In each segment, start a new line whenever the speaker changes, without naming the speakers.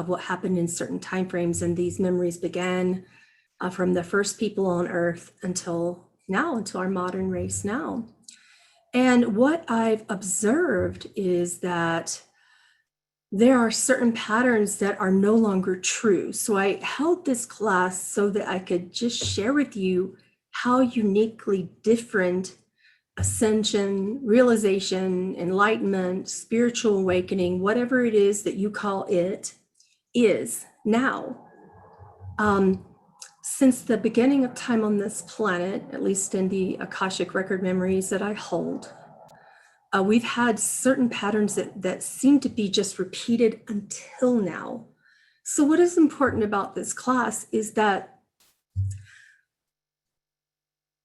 of what happened in certain time frames, and these memories began from the first people on Earth until now, until our modern race now. And what I've observed is that there are certain patterns that are no longer true. So I held this class so that I could just share with you how uniquely different ascension, realization, enlightenment, spiritual awakening, whatever it is that you call it, is now. Since the beginning of time on this planet, at least in the Akashic record memories that I hold, we've had certain patterns that seem to be just repeated until now. So what is important about this class is that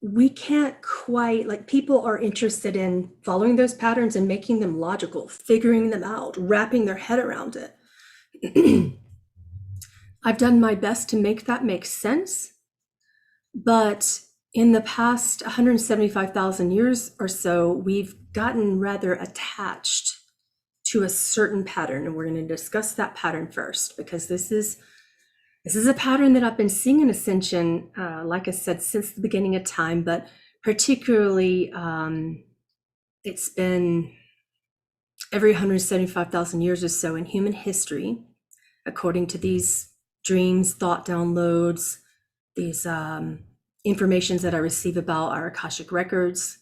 we can't quite, like, people are interested in following those patterns and making them logical, figuring them out, wrapping their head around it. I've done my best to make that make sense, but in the past 175,000 years or so, we've gotten rather attached to a certain pattern, and we're going to discuss that pattern first, because this is a pattern that I've been seeing in Ascension, like I said, since the beginning of time, but particularly it's been every 175,000 years or so in human history, according to these dreams, thought downloads, these informations that I receive about our Akashic records.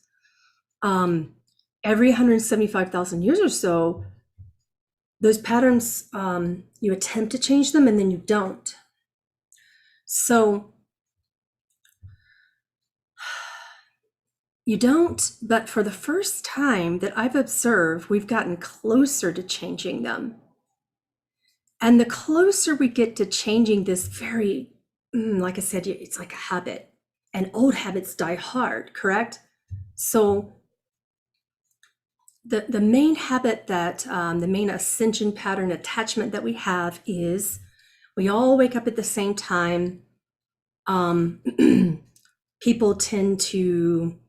Every 175,000 years or so, those patterns, you attempt to change them and then you don't. So you don't, but for the first time that I've observed, we've gotten closer to changing them. And the closer we get to changing this very, like I said, it's like a habit, and old habits die hard, correct? So the main habit that, the main ascension pattern attachment that we have is we all wake up at the same time. People tend to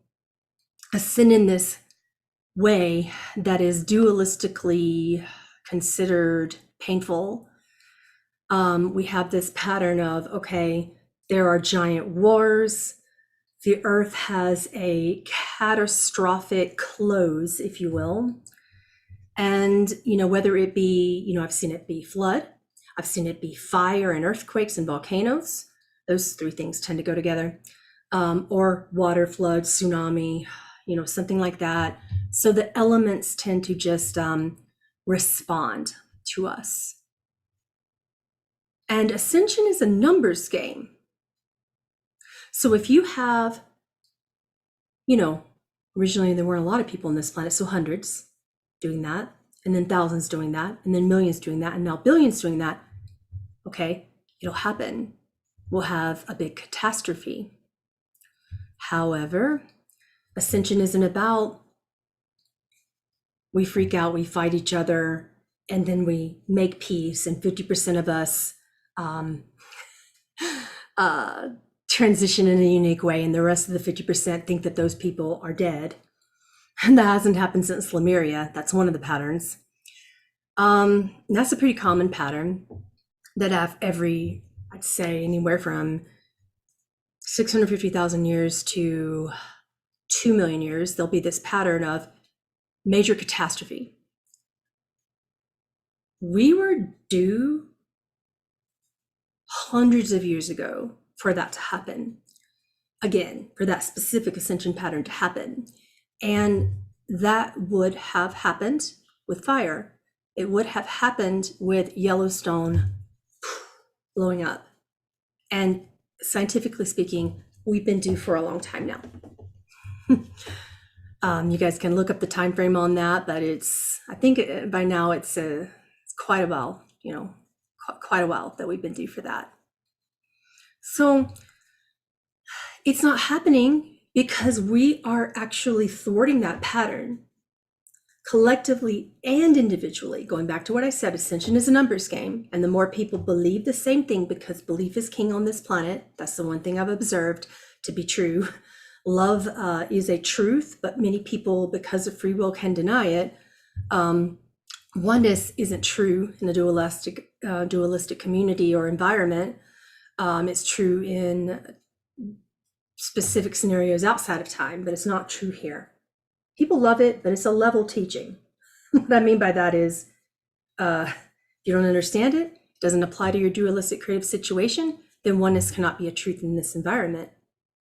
ascend in this way that is dualistically considered painful. We have this pattern of, okay, there are giant wars. The earth has a catastrophic close, if you will. And, whether it be, I've seen it be flood, I've seen it be fire and earthquakes and volcanoes. Those three things tend to go together. Or water flood, tsunami, something like that. So the elements tend to just respond to us. And Ascension is a numbers game. So if you have, originally there weren't a lot of people on this planet, so hundreds doing that, and then thousands doing that, and then millions doing that, and now billions doing that, okay, it'll happen. We'll have a big catastrophe. However, Ascension isn't about we freak out, we fight each other, and then we make peace, and 50% of us transition in a unique way, and the rest of the 50% think that those people are dead. And that hasn't happened since Lemuria. That's one of the patterns. That's a pretty common pattern that I'd say anywhere from 650,000 years to 2 million years, there'll be this pattern of major catastrophe. We were due hundreds of years ago for that to happen. Again, for that specific ascension pattern to happen. And that would have happened with fire. It would have happened with Yellowstone blowing up. And scientifically speaking, we've been due for a long time now. You guys can look up the time frame on that, but I think by now it's quite a while, quite a while that we've been due for that. So it's not happening because we are actually thwarting that pattern collectively and individually. Going back to what I said, Ascension is a numbers game, and the more people believe the same thing, because belief is king on this planet, that's the one thing I've observed to be true. Love is a truth, but many people, because of free will, can deny it. oneness isn't true in a dualistic community or environment. It's true in specific scenarios outside of time, but it's not true here. People love it, but it's a level teaching. What I mean by that is, if you don't understand it, doesn't apply to your dualistic creative situation, then oneness cannot be a truth in this environment.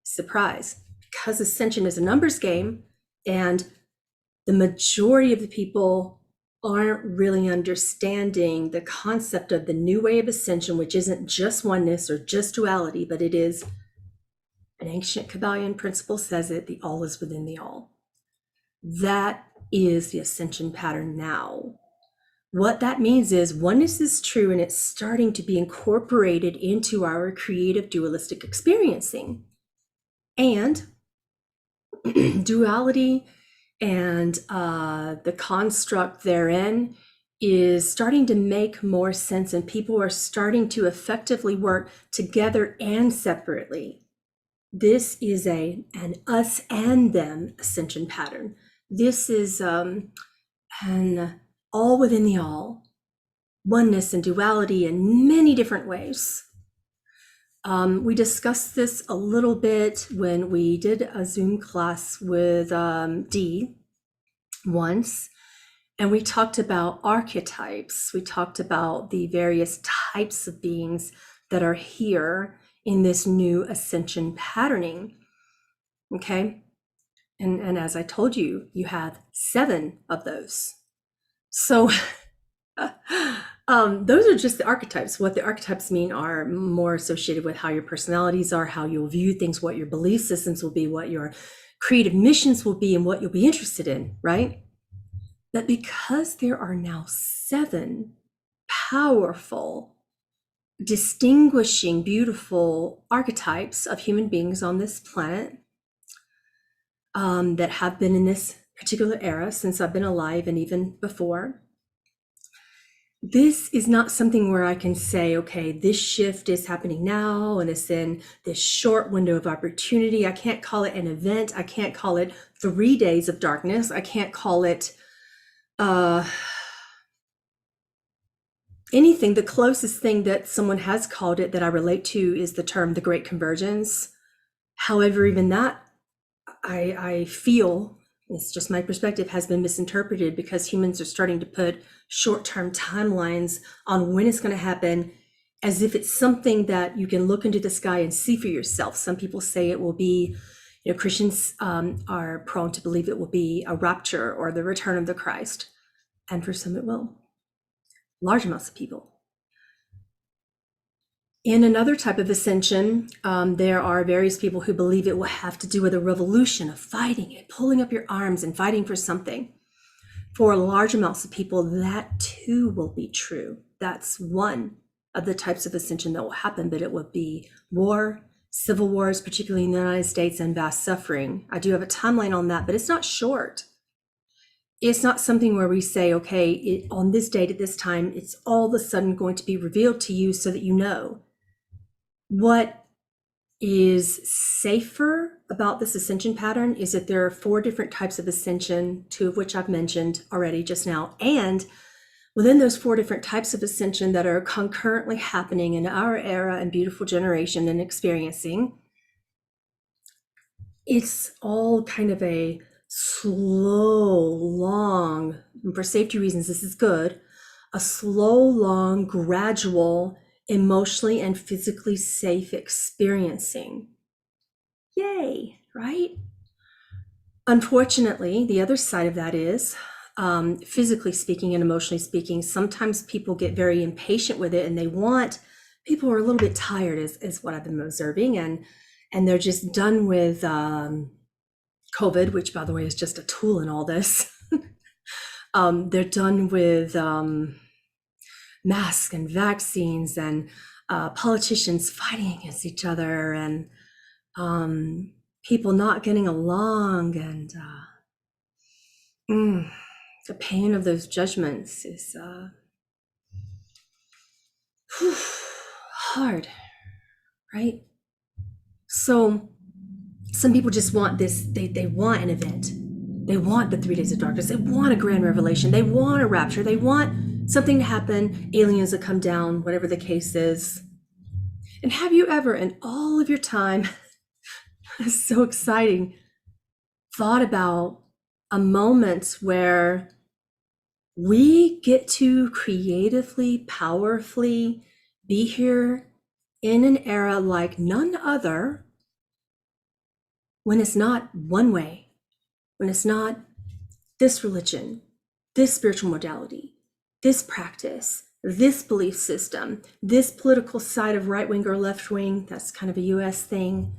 Surprise. Because Ascension is a numbers game, and the majority of the people aren't really understanding the concept of the new way of Ascension, which isn't just oneness or just duality, but it is, an ancient Kabbalion principle says it, the all is within the all. That is the Ascension pattern now. What that means is oneness is true, and it's starting to be incorporated into our creative dualistic experiencing. And duality and the construct therein is starting to make more sense, and people are starting to effectively work together and separately. This is an us and them ascension pattern. This is an all within the all, oneness and duality in many different ways. We discussed this a little bit when we did a Zoom class with Dee once, and we talked about archetypes. We talked about the various types of beings that are here in this new ascension patterning. Okay. And as I told you, you have 7 of those. So those are just the archetypes. What the archetypes mean are more associated with how your personalities are, how you'll view things, what your belief systems will be, what your creative missions will be, and what you'll be interested in, right? But because there are now 7 powerful, distinguishing, beautiful archetypes of human beings on this planet, that have been in this particular era since I've been alive and even before. This is not something where I can say, okay, this shift is happening now and it's in this short window of opportunity. I can't call it an event. I can't call it 3 days of darkness. I can't call it anything. The closest thing that someone has called it that I relate to is the term the Great Convergence. However, even that, I feel, it's just my perspective, has been misinterpreted because humans are starting to put short-term timelines on when it's going to happen as if it's something that you can look into the sky and see for yourself. Some people say it will be, Christians are prone to believe it will be a rapture or the return of the Christ. And for some it will. Large amounts of people. In another type of ascension, there are various people who believe it will have to do with a revolution of fighting it, pulling up your arms and fighting for something. For large amounts of people, that too will be true. That's one of the types of ascension that will happen, but it will be war, civil wars, particularly in the United States, and vast suffering. I do have a timeline on that, but it's not short. It's not something where we say, okay, on this date at this time, it's all of a sudden going to be revealed to you so that you know. What is safer about this ascension pattern is that there are 4 different types of ascension, 2 of which I've mentioned already just now. And within those 4 different types of ascension that are concurrently happening in our era and beautiful generation and experiencing, it's all kind of a slow, long, and for safety reasons, this is good, a slow, long, gradual, emotionally and physically safe experiencing. Yay, right? Unfortunately, the other side of that is, physically speaking and emotionally speaking, sometimes people get very impatient with it and people are a little bit tired is what I've been observing, and they're just done with COVID, which by the way is just a tool in all this. They're done with masks and vaccines and politicians fighting against each other and people not getting along, and the pain of those judgments is hard, right? So some people just want this, they want an event. They want the 3 days of darkness. They want a grand revelation. They want a rapture. They want something to happen, aliens to come down, whatever the case is. And have you ever, in all of your time, it's so exciting, thought about a moment where we get to creatively, powerfully be here in an era like none other, when it's not one way, when it's not this religion, this spiritual modality, this practice, this belief system, this political side of right wing or left wing. That's kind of a US thing.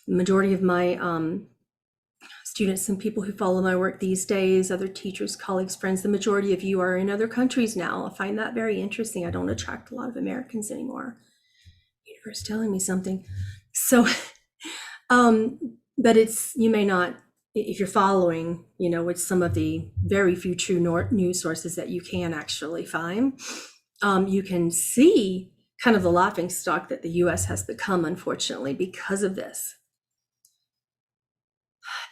Majority of my students and people who follow my work these days, other teachers, colleagues, friends, the majority of you are in other countries now. I find that very interesting. I don't attract a lot of Americans anymore. Universe telling me something. So, but it's, you may not, if you're following, with some of the very few true news sources that you can actually find, you can see kind of the laughing stock that the US has become, unfortunately, because of this.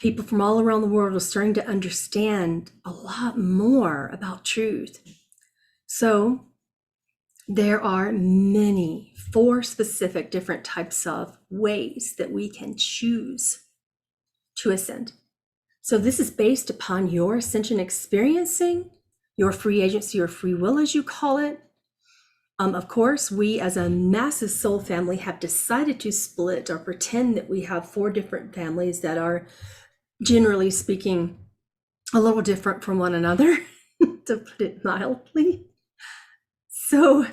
People from all around the world are starting to understand a lot more about truth. So there are many, 4 specific different types of ways that we can choose to ascend. So this is based upon your ascension experiencing, your free agency or free will, as you call it. Of course, we as a massive soul family have decided to split or pretend that we have 4 different families that are, generally speaking, a little different from one another, to put it mildly. So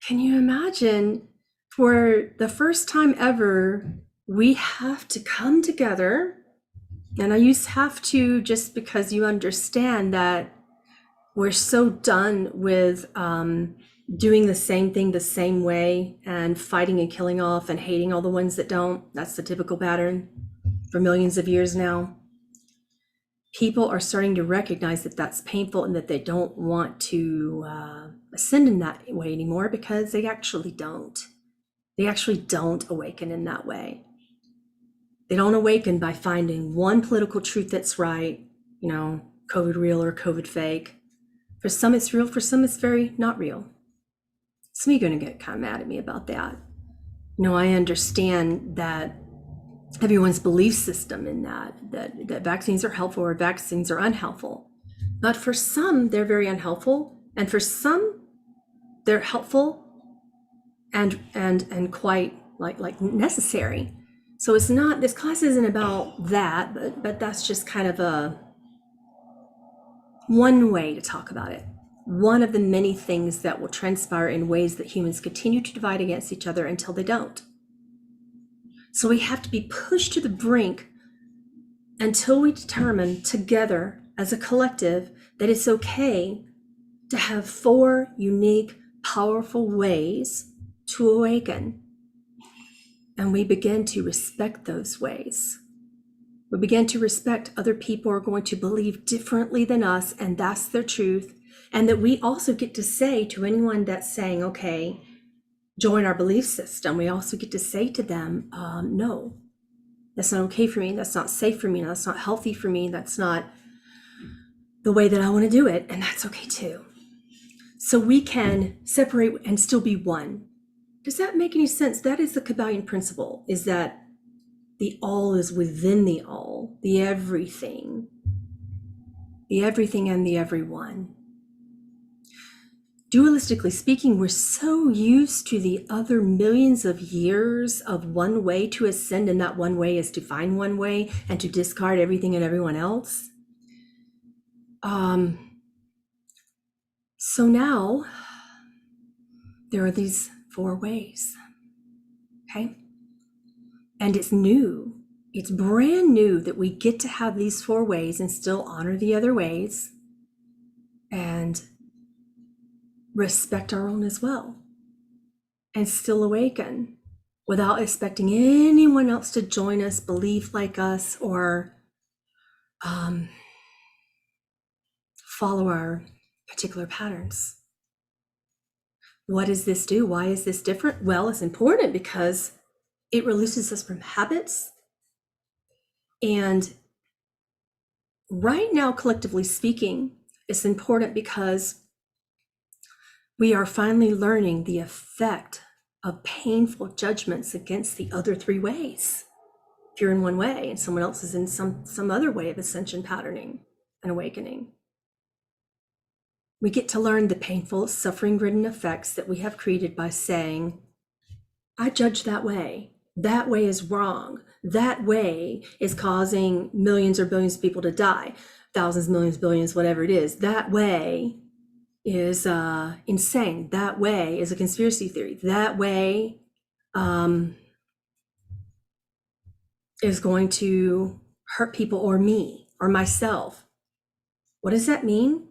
can you imagine, for the first time ever, we have to come together. And I use have to just because you understand that we're so done with doing the same thing the same way and fighting and killing off and hating all the ones that don't. That's the typical pattern for millions of years now. People are starting to recognize that that's painful and that they don't want to ascend in that way anymore, because they actually don't. They actually don't awaken in that way. They don't awaken by finding one political truth that's right, COVID real or COVID fake. For some it's real, for some it's very not real. Some of you are going to get kind of mad at me about that. I understand that everyone's belief system in that vaccines are helpful or vaccines are unhelpful. But for some, they're very unhelpful. And for some, they're helpful and quite like necessary. So it's not, this class isn't about that, but that's just kind of one way to talk about it. One of the many things that will transpire in ways that humans continue to divide against each other until they don't. So we have to be pushed to the brink until we determine together as a collective that it's okay to have 4 unique, powerful ways to awaken. And we begin to respect those ways. We begin to respect other people are going to believe differently than us, and that's their truth. And that we also get to say to anyone that's saying, okay, join our belief system, we also get to say to them, no, that's not okay for me. That's not safe for me. That's not healthy for me. That's not the way that I want to do it. And that's okay too. So we can separate and still be one. Does that make any sense? That is the Kabbalion principle, is that the all is within the all, the everything and the everyone. Dualistically speaking, we're so used to the other millions of years of one way to ascend, and that one way is to find one way and to discard everything and everyone else. So now there are these 4 ways, okay? And it's new. It's brand new that we get to have these 4 ways and still honor the other ways and respect our own as well, and still awaken without expecting anyone else to join us, believe like us, or follow our particular patterns. What does this do? Why is this different? Well, it's important because it releases us from habits, and right now, collectively speaking, it's important because we are finally learning the effect of painful judgments against the other three ways. If you're in one way and someone else is in some other way of ascension patterning and awakening, we get to learn the painful, suffering-ridden effects that we have created by saying, I judge that way. That way is wrong. That way is causing millions or billions of people to die. Thousands, millions, billions, whatever it is. That way is insane. That way is a conspiracy theory. That way is going to hurt people or me or myself. What does that mean?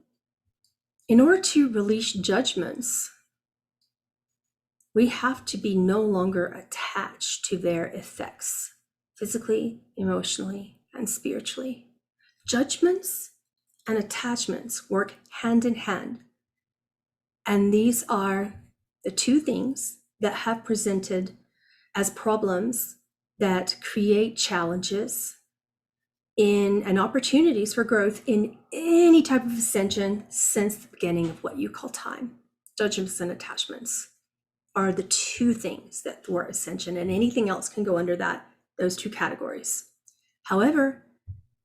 In order to release judgments, we have to be no longer attached to their effects, physically, emotionally, and spiritually. Judgments and attachments work hand in hand. And these are the two things that have presented as problems that create challenges and opportunities for growth in any type of ascension since the beginning of what you call time. Judgments and attachments are the two things that thwart ascension, and anything else can go under those two categories. However,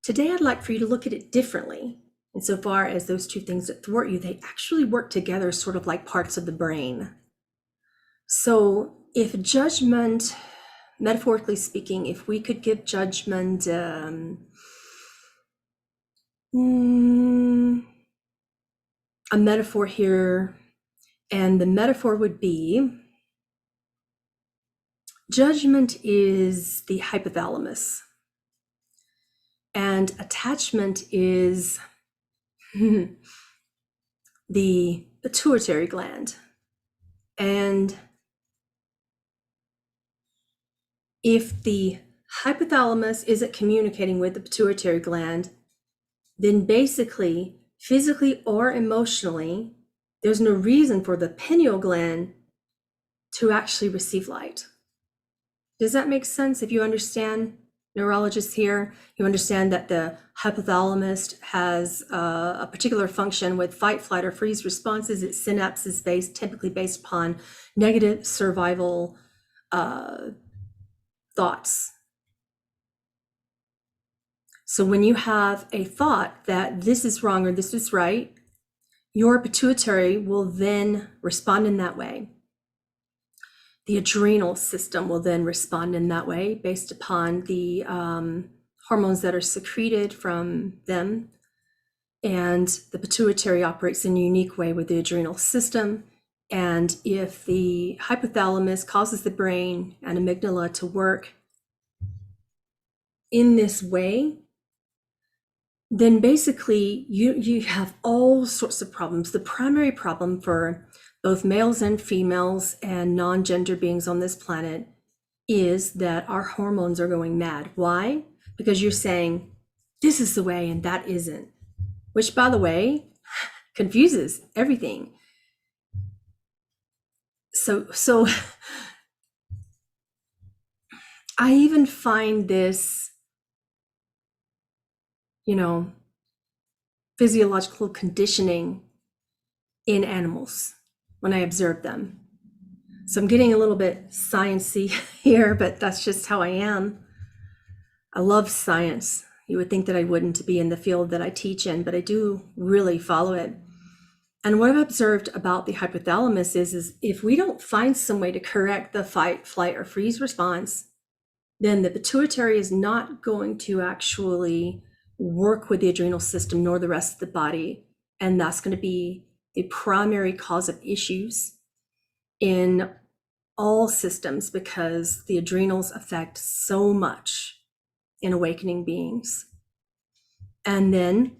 today I'd like for you to look at it differently. Insofar as those two things that thwart you, they actually work together sort of like parts of the brain. So if judgment, metaphorically speaking, if we could give judgment a metaphor here, and the metaphor would be, judgment is the hypothalamus, and attachment is the pituitary gland. And if the hypothalamus isn't communicating with the pituitary gland, then basically, physically or emotionally, there's no reason for the pineal gland to actually receive light. Does that make sense? If you understand, neurologists here, you understand that the hypothalamus has a particular function with fight, flight, or freeze responses. Its synapse is typically based upon negative survival thoughts. So when you have a thought that this is wrong or this is right, your pituitary will then respond in that way. The adrenal system will then respond in that way based upon the hormones that are secreted from them. And the pituitary operates in a unique way with the adrenal system. And if the hypothalamus causes the brain and amygdala to work in this way, then basically you have all sorts of problems. The primary problem for both males and females and non-gender beings on this planet is that our hormones are going mad. Why? Because you're saying this is the way and that isn't, which, by the way, confuses everything. So I even find this, physiological conditioning in animals when I observe them. So I'm getting a little bit sciencey here, but that's just how I am. I love science. You would think that I wouldn't be in the field that I teach in, but I do really follow it. And what I've observed about the hypothalamus is if we don't find some way to correct the fight, flight, or freeze response, then the pituitary is not going to actually work with the adrenal system nor the rest of the body. And that's going to be the primary cause of issues in all systems, because the adrenals affect so much in awakening beings. And then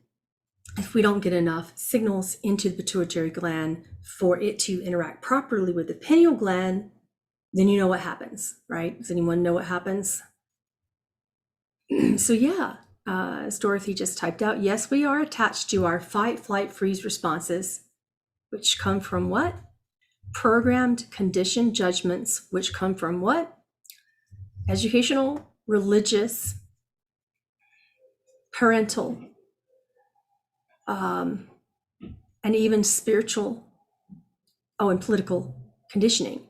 if we don't get enough signals into the pituitary gland for it to interact properly with the pineal gland, then you know what happens, right? Does anyone know what happens? So yeah, as Dorothy just typed out, yes, we are attached to our fight, flight, freeze responses, which come from what? Programmed, conditioned judgments, which come from what? Educational, religious, parental and even spiritual, and political conditioning.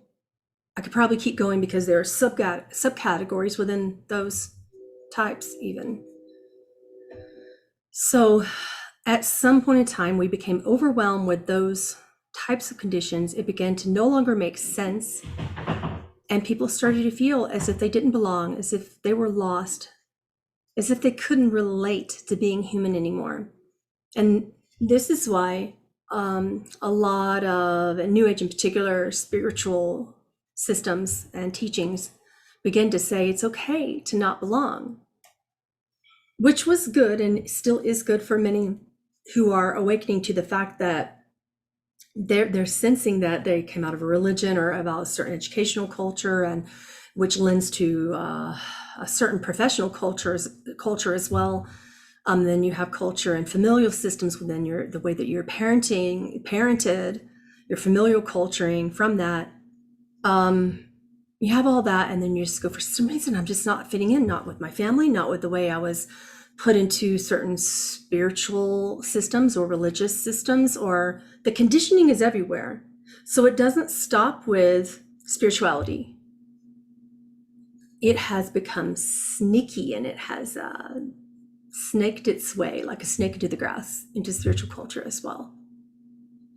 I could probably keep going because there are subcategories within those types even. So at some point in time, we became overwhelmed with those types of conditions. It began to no longer make sense. And people started to feel as if they didn't belong, as if they were lost, as if they couldn't relate to being human anymore. And this is why a lot of New Age, in particular, spiritual systems and teachings begin to say it's okay to not belong, which was good and still is good for many who are awakening to the fact that they're sensing that they came out of a religion or about a certain educational culture, and which lends to a certain professional culture as well. Then you have culture and familial systems within the way that you're parented, your familial culturing from that. You have all that, and then you just go, for some reason, I'm just not fitting in, not with my family, not with the way I was put into certain spiritual systems or religious systems, or the conditioning is everywhere. So it doesn't stop with spirituality. It has become sneaky, and it has snaked its way like a snake into the grass into spiritual culture as well.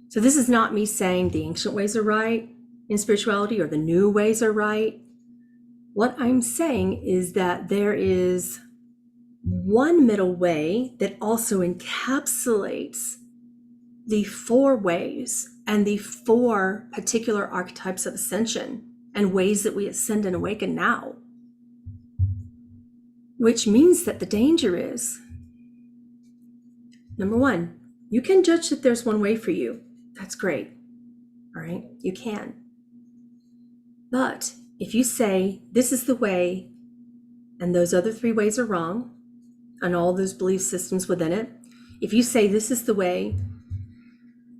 So this is not me saying the ancient ways are right in spirituality or the new ways are right. What I'm saying is that there is one middle way that also encapsulates the 4 ways and the 4 particular archetypes of ascension and ways that we ascend and awaken now. Which means that the danger is, number 1, you can judge that there's one way for you. That's great. All right, you can. But if you say this is the way and those other 3 ways are wrong, and all those belief systems within it, if you say this is the way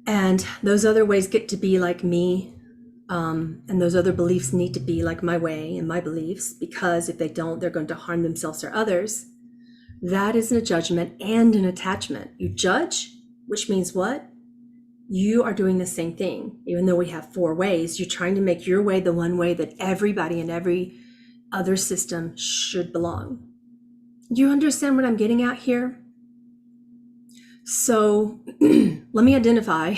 and those other ways get to be like me, and those other beliefs need to be like my way and my beliefs, because if they don't, they're going to harm themselves or others, that is a judgment and an attachment. You judge, which means what? You are doing the same thing. Even though we have 4 ways, you're trying to make your way the one way that everybody in every other system should belong. Do you understand what I'm getting at here? So let me identify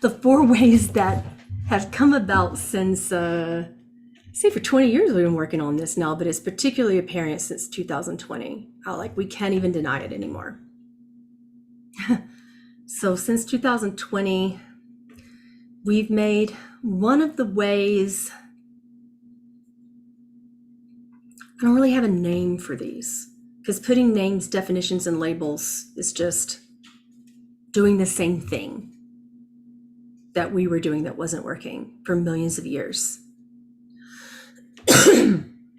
the 4 ways that have come about since, say for 20 years we've been working on this now, but it's particularly apparent since 2020. Like we can't even deny it anymore. So since 2020, we've made one of the ways, I don't really have a name for these, because putting names, definitions, and labels is just doing the same thing that we were doing that wasn't working for millions of years.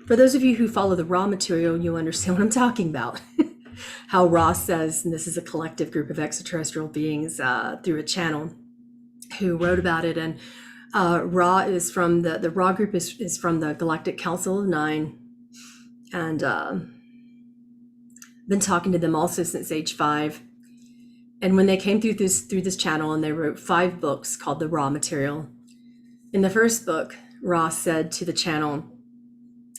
For those of you who follow the raw material, you understand what I'm talking about. How Ra says, and this is a collective group of extraterrestrial beings through a channel who wrote about it. And Ra is from the Ra group is from the Galactic Council of 9. And been talking to them also since age 5. And when they came through this channel, and they wrote 5 books called the Raw Material. In the first book, Ra said to the channel,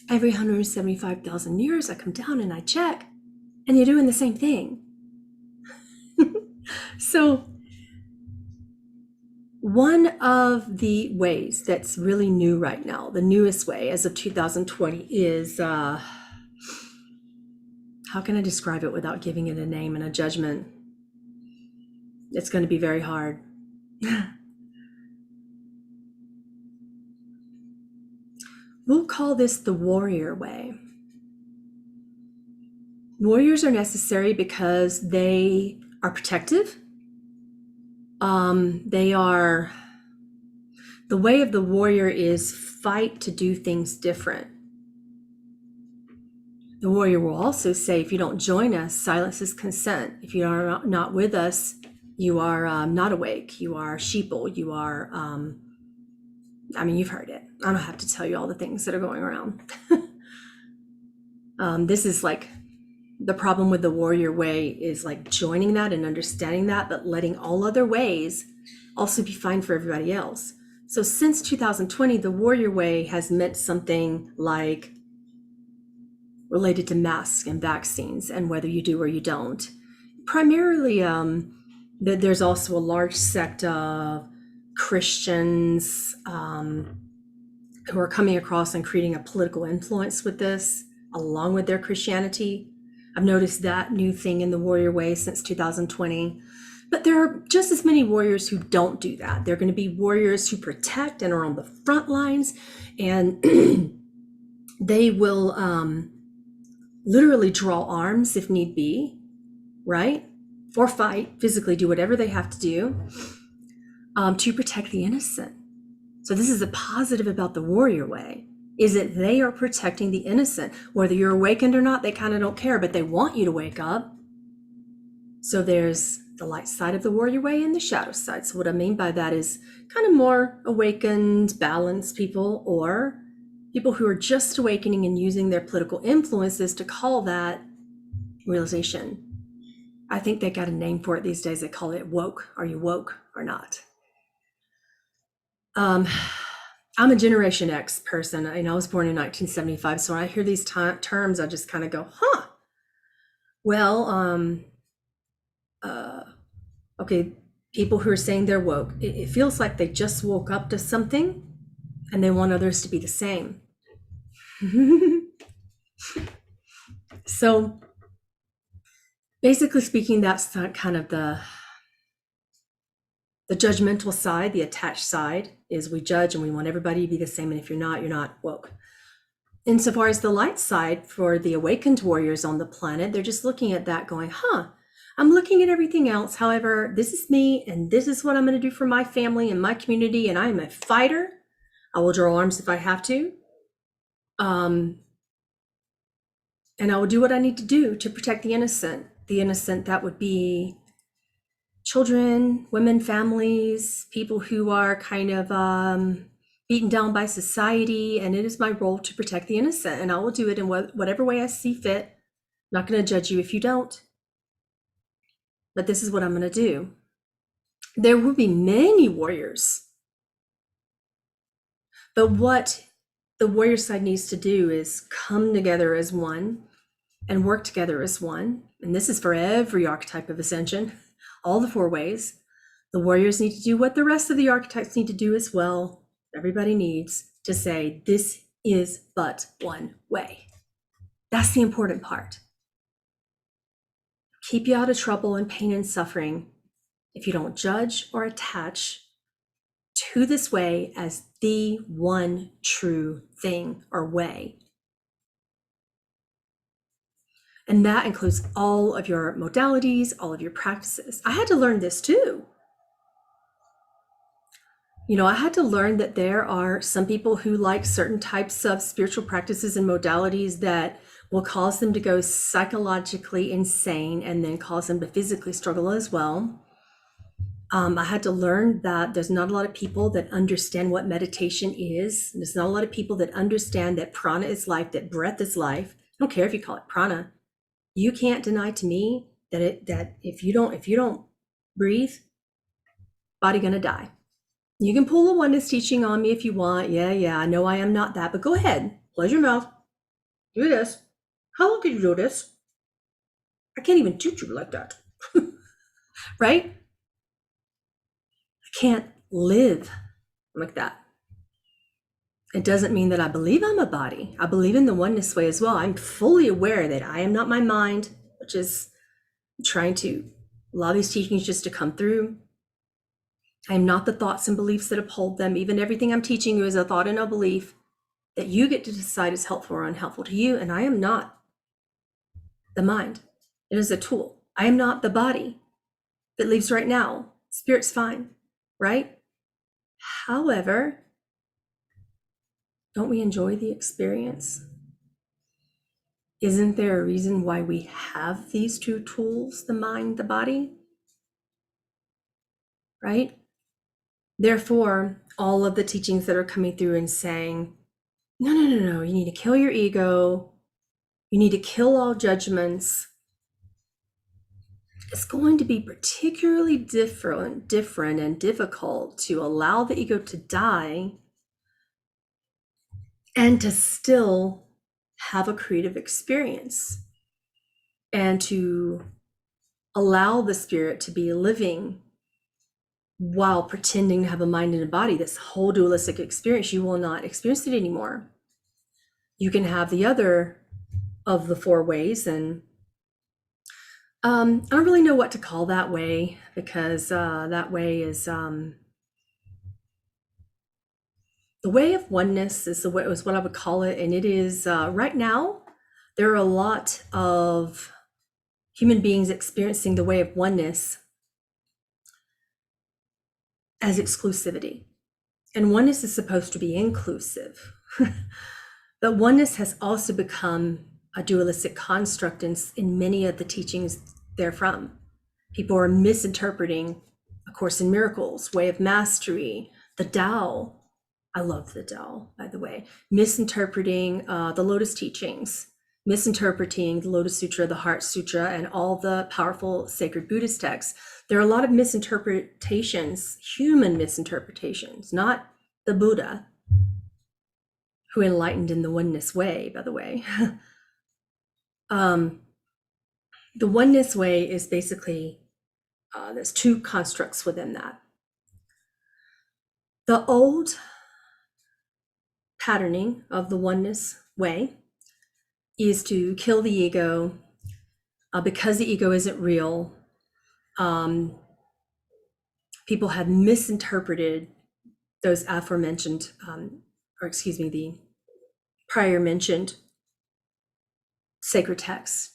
every 175,000 years I come down and I check, and you're doing the same thing. So one of the ways that's really new right now, the newest way as of 2020 is, how can I describe it without giving it a name and a judgment? It's going to be very hard. We'll call this the warrior way. Warriors are necessary because they are protective. They are, the way of the warrior is fight to do things different. The warrior will also say, if you don't join us, silence is consent. If you are not with us, you are not awake. You are sheeple. You are, you've heard it. I don't have to tell you all the things that are going around. This is like The problem with the warrior way is like joining that and understanding that, but letting all other ways also be fine for everybody else. So since 2020, the warrior way has meant something like related to masks and vaccines and whether you do or you don't. Primarily, there's also a large sect of Christians who are coming across and creating a political influence with this, along with their Christianity. I've noticed that new thing in the warrior way since 2020. But there are just as many warriors who don't do that. They're going to be warriors who protect and are on the front lines, and they will literally draw arms if need be, right? Or fight, physically do whatever they have to do to protect the innocent. So this is a positive about the warrior way, is that they are protecting the innocent. Whether you're awakened or not, they kind of don't care, but they want you to wake up. So there's the light side of the warrior way and the shadow side. So what I mean by that is kind of more awakened, balanced people, or people who are just awakening and using their political influences to call that realization. I think they got a name for it these days. They call it woke. Are you woke or not? I'm a Generation X person, and I was born in 1975. So when I hear these terms, I just kind of go, huh. Well, okay, people who are saying they're woke, it feels like they just woke up to something and they want others to be the same. So basically speaking, that's kind of the judgmental side. The attached side is we judge and we want everybody to be the same, and if you're not woke. Insofar as the light side, for the awakened warriors on the planet, they're just looking at that going, huh, I'm looking at everything else. However, this is me, and this is what I'm going to do for my family and my community, and I am a fighter. I will draw arms if I have to. And I will do what I need to do to protect the innocent. The innocent, that would be children, women, families, people who are kind of beaten down by society, and it is my role to protect the innocent, and I will do it in whatever way I see fit. I'm not going to judge you if you don't, but this is what I'm going to do. There will be many warriors, but what the warrior side needs to do is come together as one and work together as one, and this is for every archetype of ascension, all the 4 ways. The warriors need to do what the rest of the archetypes need to do as well. Everybody needs to say, this is but one way. That's the important part. Keep you out of trouble and pain and suffering if you don't judge or attach to this way as the one true thing or way. And that includes all of your modalities, all of your practices. I had to learn this too. I had to learn that there are some people who like certain types of spiritual practices and modalities that will cause them to go psychologically insane and then cause them to physically struggle as well. I had to learn that there's not a lot of people that understand what meditation is. There's not a lot of people that understand that prana is life, that breath is life. I don't care if you call it prana. You can't deny to me that if you don't breathe, body gonna die. You can pull a oneness teaching on me if you want. Yeah, I know I am not that, but go ahead, close your mouth, do this. How long can you do this? I can't even toot you like that, right? I can't live like that. It doesn't mean that I believe I'm a body. I believe in the oneness way as well. I'm fully aware that I am not my mind, which is trying to allow these teachings just to come through. I am not the thoughts and beliefs that uphold them. Even everything I'm teaching you is a thought and a belief that you get to decide is helpful or unhelpful to you. And I am not the mind. It is a tool. I am not the body that leaves right now. Spirit's fine, right? However, don't we enjoy the experience? Isn't there a reason why we have these 2 tools, the mind, the body? Right? Therefore, all of the teachings that are coming through and saying, no, you need to kill your ego, You need to kill all judgments. It's going to be particularly different and difficult to allow the ego to die and to still have a creative experience, and to allow the spirit to be living while pretending to have a mind and a body. This whole dualistic experience, you will not experience it anymore. You can have the other of the four ways, and I don't really know what to call that way, because that way is the way of oneness is what I would call it. And it is right now, there are a lot of human beings experiencing the way of oneness as exclusivity. And oneness is supposed to be inclusive. But oneness has also become a dualistic construct in many of the teachings therefrom. People are misinterpreting A Course in Miracles, Way of Mastery, the Tao. I love the Tao, by the way. Misinterpreting the Lotus teachings, misinterpreting the Lotus Sutra, the Heart Sutra, and all the powerful sacred Buddhist texts. There are a lot of misinterpretations, human misinterpretations, not the Buddha, who enlightened in the oneness way, by the way. The oneness way is basically, there's two constructs within that. The old patterning of the oneness way is to kill the ego, because the ego isn't real. People have misinterpreted those aforementioned, the prior mentioned sacred texts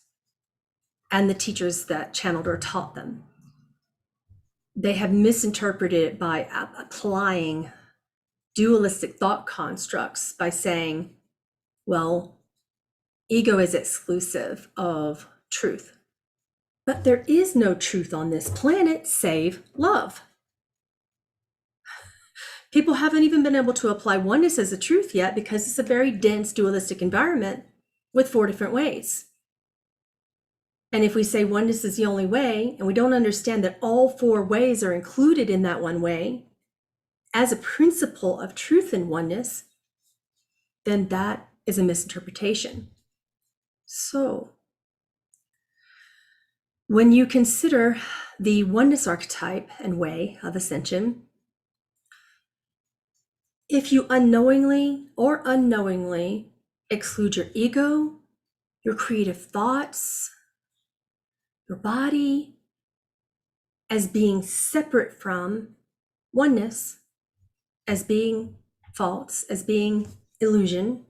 and the teachers that channeled or taught them. They have misinterpreted it by applying dualistic thought constructs by saying, well, ego is exclusive of truth. But there is no truth on this planet save love. People haven't even been able to apply oneness as a truth yet, because it's a very dense dualistic environment with four different ways. And if we say oneness is the only way, and we don't understand that all four ways are included in that one way as a principle of truth and oneness, then that is a misinterpretation. So when you consider the oneness archetype and way of ascension, if you unknowingly or unknowingly exclude your ego, your creative thoughts, your body as being separate from oneness, as being false, as being illusion,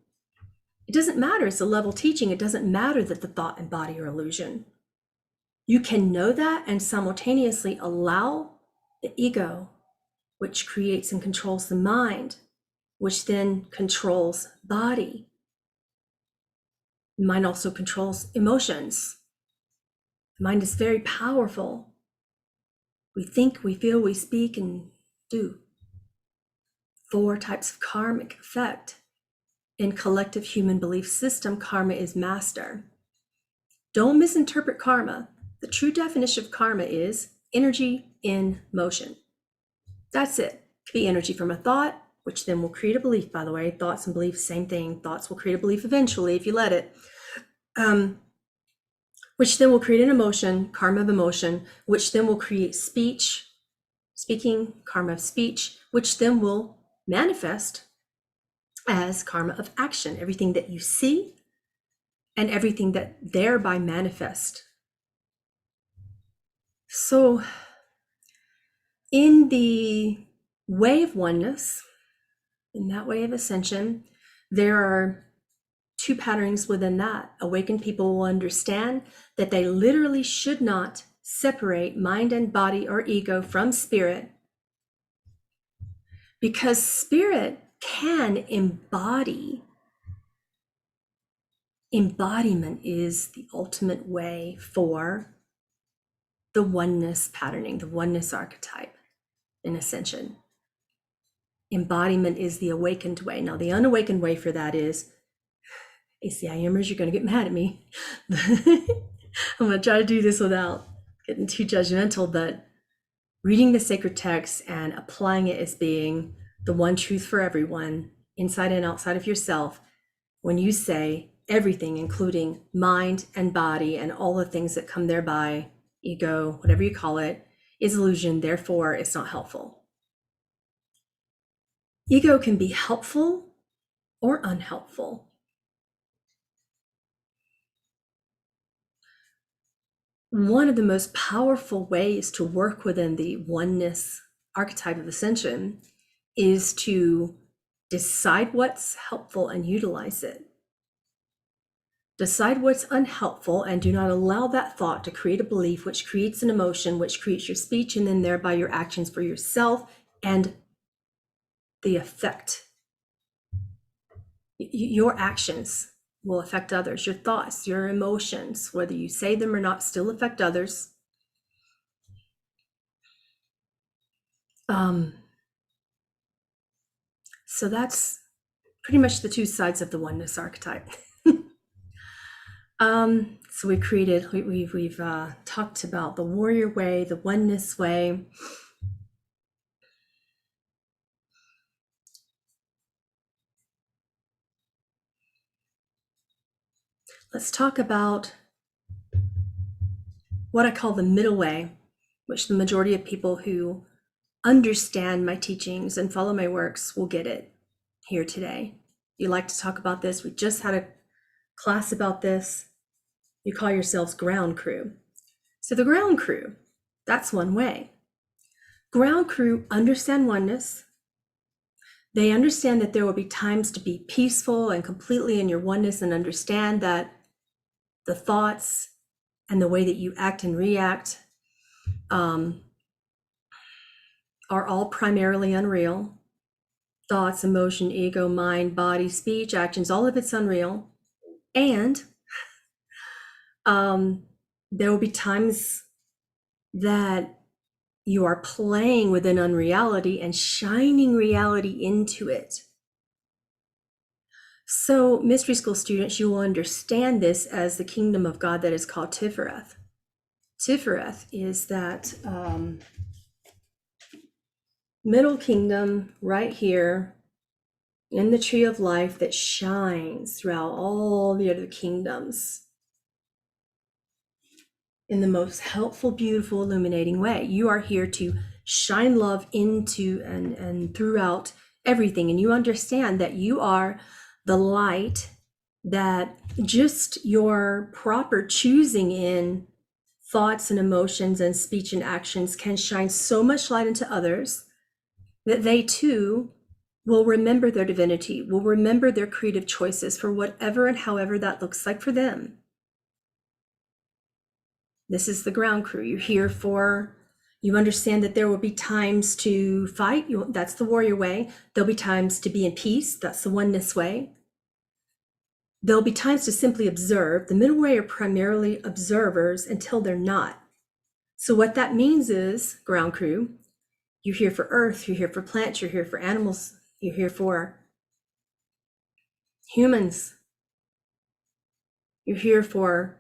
it doesn't matter. It's a level teaching. It doesn't matter that the thought and body are illusion. You can know that and simultaneously allow the ego, which creates and controls the mind, which then controls body. The mind also controls emotions. The mind is very powerful. We think, we feel, we speak, and do. Four types of karmic effect. In collective human belief system, karma is master. Don't misinterpret karma. The true definition of karma is energy in motion. That's it. It could be energy from a thought, which then will create a belief, by the way. Thoughts and beliefs, same thing. Thoughts will create a belief eventually if you let it. Which then will create an emotion, karma of emotion, which then will create speaking, karma of speech, which then will manifest as karma of action, everything that you see and everything that thereby manifest. So in the way of oneness, in that way of ascension, there are two patterns within that. Awakened people will understand that they literally should not separate mind and body or ego from spirit, because spirit can embody. Embodiment is the ultimate way for the oneness patterning, the oneness archetype in ascension. Embodiment is the awakened way. Now, the unawakened way for that is ACIMers, you're going to get mad at me. I'm going to try to do this without getting too judgmental, but reading the sacred text and applying it as being the one truth for everyone, inside and outside of yourself, when you say everything, including mind and body and all the things that come thereby, ego, whatever you call it, is illusion, therefore it's not helpful. Ego can be helpful or unhelpful. One of the most powerful ways to work within the oneness archetype of ascension is to decide what's helpful and utilize it. Decide what's unhelpful and do not allow that thought to create a belief, which creates an emotion, which creates your speech, and then thereby your actions for yourself and the effect. Your actions will affect others. Your thoughts, your emotions, whether you say them or not, still affect others. So that's pretty much the two sides of the oneness archetype. So we've talked about the warrior way, the oneness way. Let's talk about what I call the middle way, which the majority of people who understand my teachings and follow my works will get it here today. You like to talk about this. We just had a class about this. You call yourselves ground crew. So the ground crew, that's one way. Ground crew understand oneness. They understand that there will be times to be peaceful and completely in your oneness, and understand that the thoughts and the way that you act and react are all primarily unreal. Thoughts, emotion, ego, mind, body, speech, actions, all of it's unreal. And there will be times that you are playing within unreality and shining reality into it. So mystery school students, you will understand this as the kingdom of God that is called Tifereth. Tifereth is that middle kingdom right here in the tree of life that shines throughout all the other kingdoms in the most helpful, beautiful, illuminating way. You are here to shine love into and throughout everything. And you understand that you are the light that just your proper choosing in thoughts and emotions and speech and actions can shine so much light into others that they too will remember their divinity, will remember their creative choices for whatever and however that looks like for them. This is the ground crew. You're here for, you understand that there will be times to fight. That's the warrior way. There'll be times to be in peace. That's the oneness way. There'll be times to simply observe. The middle way are primarily observers until they're not. So what that means is, ground crew, you're here for earth, you're here for plants, you're here for animals, you're here for humans. You're here for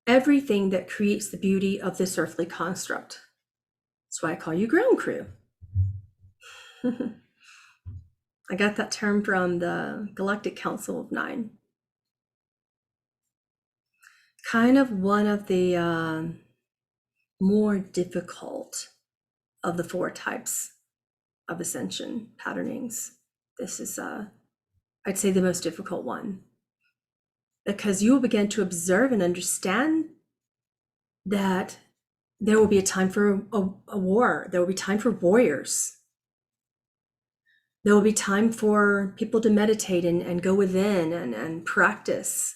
everything that creates the beauty of this earthly construct. That's why I call you ground crew. I got that term from the Galactic Council of Nine. Kind of one of the more difficult of the four types of ascension patternings. This is, I'd say, the most difficult one, because you will begin to observe and understand that there will be a time for a war. There will be time for warriors. There will be time for people to meditate and go within and practice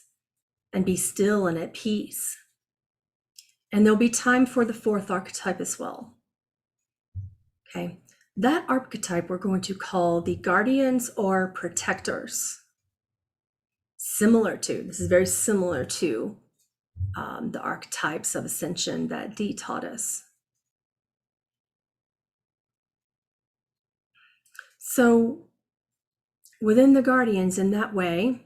and be still and at peace. And there'll be time for the fourth archetype as well. Okay, that archetype we're going to call the guardians or protectors. This is very similar to the archetypes of ascension that Dee taught us. So within the guardians, in that way,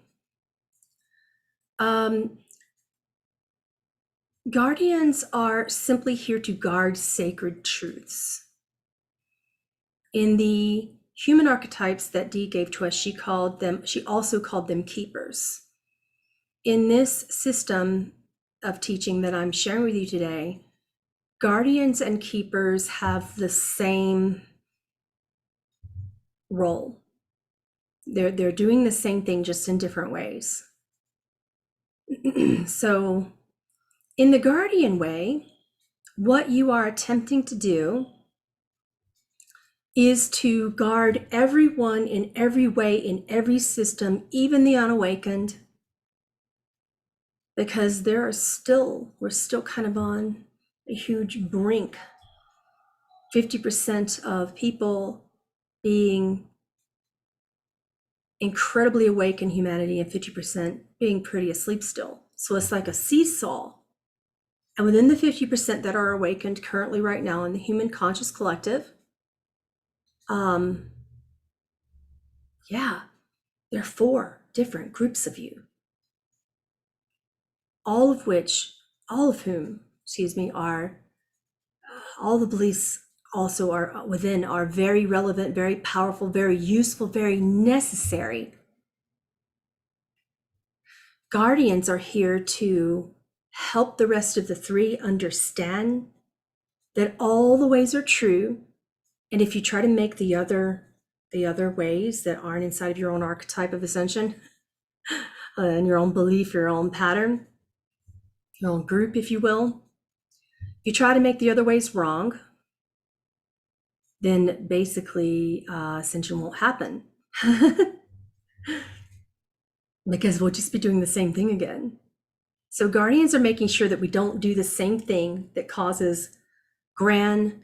Guardians are simply here to guard sacred truths. In the human archetypes that Dee gave to us, she also called them keepers. In this system of teaching that I'm sharing with you today, guardians and keepers have the same role. They're doing the same thing, just in different ways. So in the guardian way, what you are attempting to do is to guard everyone in every way, in every system, even the unawakened, because we're still kind of on a huge brink. 50% of people being incredibly awake in humanity and 50% being pretty asleep still. So it's like a seesaw. And within the 50% that are awakened currently right now in the human conscious collective, there are 4 different groups of you, all of whom, are, all the beliefs also are within, are very relevant, very powerful, very useful, very necessary. Guardians are here to help the rest of the 3 understand that all the ways are true. And if you try to make the other ways that aren't inside of your own archetype of ascension, and your own belief, your own pattern, your own group, if you will, you try to make the other ways wrong, then basically ascension won't happen. Because we'll just be doing the same thing again. So guardians are making sure that we don't do the same thing that causes grand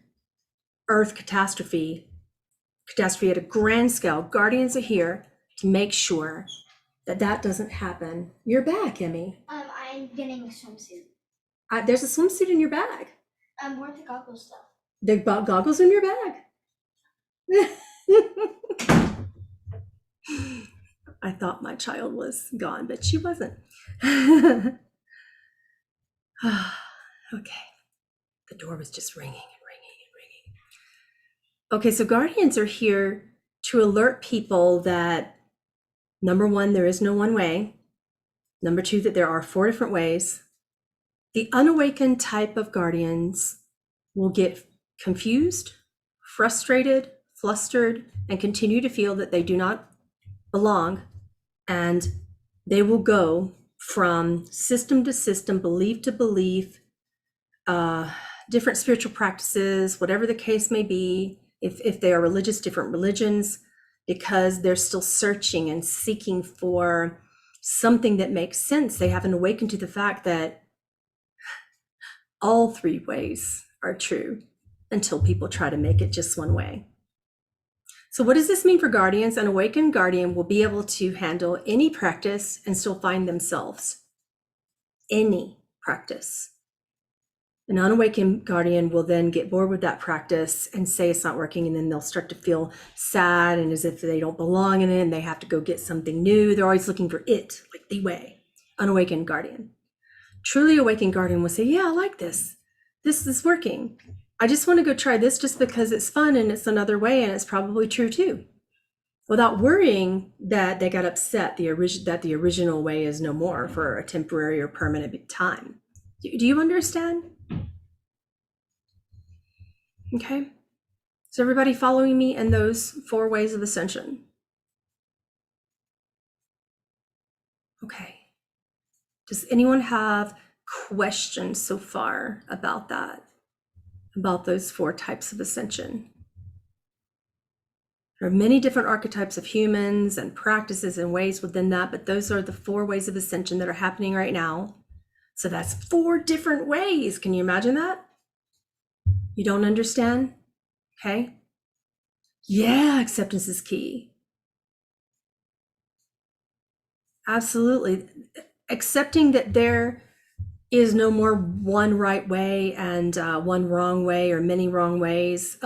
earth catastrophe at a grand scale. Guardians are here to make sure that doesn't happen. You're back, Emmy.
I'm getting a swimsuit.
There's a swimsuit in your bag.
Where's the goggles stuff?
The goggles in your bag. I thought my child was gone, but she wasn't. Okay. The door was just ringing and ringing and ringing. Okay, so guardians are here to alert people that, number 1, there is no one way. Number 2, that there are 4 different ways. The unawakened type of guardians will get confused, frustrated, flustered, and continue to feel that they do not belong. And they will go from system to system, belief to belief, different spiritual practices, whatever the case may be, if they are religious, different religions, because they're still searching and seeking for something that makes sense. They haven't awakened to the fact that all 3 ways are true until people try to make it just one way. So what does this mean for guardians? An awakened guardian will be able to handle any practice and still find themselves. Any practice. An unawakened guardian will then get bored with that practice and say it's not working, and then they'll start to feel sad and as if they don't belong in it and they have to go get something new. They're always looking for it, like the way. Unawakened guardian. Truly awakened guardian will say, yeah, I like this. This is working. I just want to go try this just because it's fun and it's another way and it's probably true too. Without worrying that they got upset that the original way is no more for a temporary or permanent time. Do you understand? Okay. Is everybody following me in those 4 ways of ascension? Okay. Does anyone have questions so far about that? About those 4 types of ascension? There are many different archetypes of humans and practices and ways within that, but those are the 4 ways of ascension that are happening right now. So that's 4 different ways. Can you imagine that? You don't understand? Okay. Yeah, acceptance is key. Absolutely. Accepting that there is no more one right way and one wrong way or many wrong ways